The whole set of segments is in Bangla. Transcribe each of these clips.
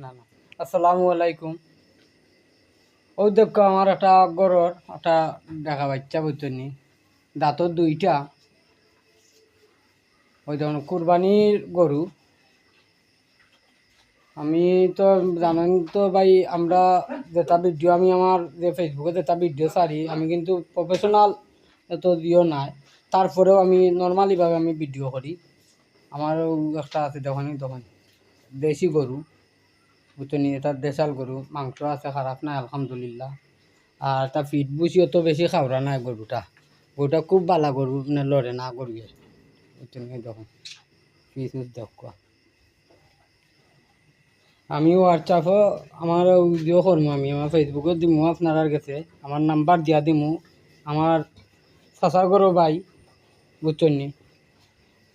না না। আসসালামু আলাইকুম। ওই দেখো আমার একটা গরুর একটা দেখা বাচ্চা বুঝছনি, দাঁতর দুইটা। ওই দেখুন কুরবানির গরু। আমি তো জানেন তো ভাই, আমরা যেটা ভিডিও আমি আমার যে ফেসবুকে যেটা ভিডিও ছাড়ি, আমি কিন্তু প্রফেশনাল এত দিও নাই। তারপরেও আমি নর্মালিভাবে আমি ভিডিও করি। আমারও একটা আছে তখন দেশি গরু বুঝছনি, এটা দেশাল গরু, মাংস আছে, খারাপ নাই আলহামদুলিল্লাহ। আর তা ফিট বুঝিও তো বেশি খাওয়া নাই গরুটা খুব বালা গরু, মানে লড়ে না গরুয়ে বুঝছেন। দেখুন ফিস দেখুয়া আমি হোয়াটসঅ্যাপও আমার ভিডিও করবো, আমি আমার ফেসবুকে দিমু আপনার কাছে, আমার নাম্বার দিয়া দিমু। আমার চাচার গরু ভাই বুঝছেন নি,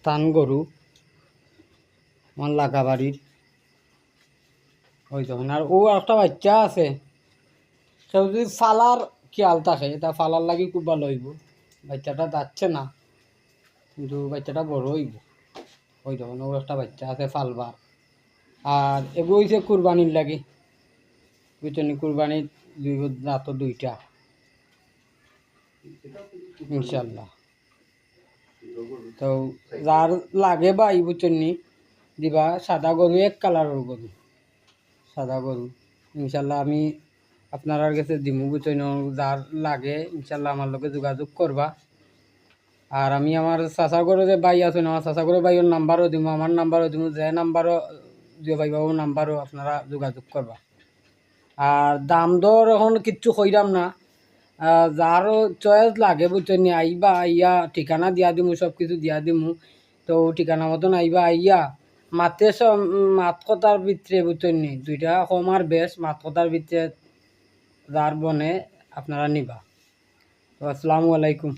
তান গরু আমার লাগা বাড়ির ওই যখন। আর ও একটা বাচ্চা আছে, কেউ যদি ফালার খেয়াল থাকে এটা ফালার লাগি খুব ভালো হইব। বাচ্চাটা যাচ্ছে না কিন্তু বাচ্চাটা বড় হইব। ওই যখন ওর একটা বাচ্চা আছে ফালবার। আর এগুলো হইছে কুরবানির লাগে বুঝছেন, কুরবানির রাত দুইটা ইনশাল্লাহ। তো যার লাগে ভাই বুঝছেন নি, দিবা সাদা গরু, এক কালারের গরু, সাদা গরু ইনশাল্লাহ আমি আপনার কাছে দিমু বুঝছেন। যার লাগে ইনশাল্লাহ আমার লোকে যোগাযোগ করবা। আর আমি আমার চাচা গরু যে ভাই আছে না, আমার চাচা গরু ভাইয়ের নাম্বারও দিব, আমার নাম্বারও দিব, যে নাম্বারও যে ভাই বাবু নাম্বারও আপনারা যোগাযোগ করবা। আর দাম দর এখন কিচ্ছু কইরাম না, যারও চয়েস লাগে বুঝছেন নি, আইবা আইয়া ঠিকানা দিয়া দিমু, সব কিছু দিয়া দিমু। তো ঠিকানা মতন আইবা আইয়া মাতে সব মাত কথার ভিতরে বুঝছেন নি, দুইটা কম আর বেশ মাত কথার ভিতরে যার বনে আপনারা নিবা। তো আসসালামু আলাইকুম।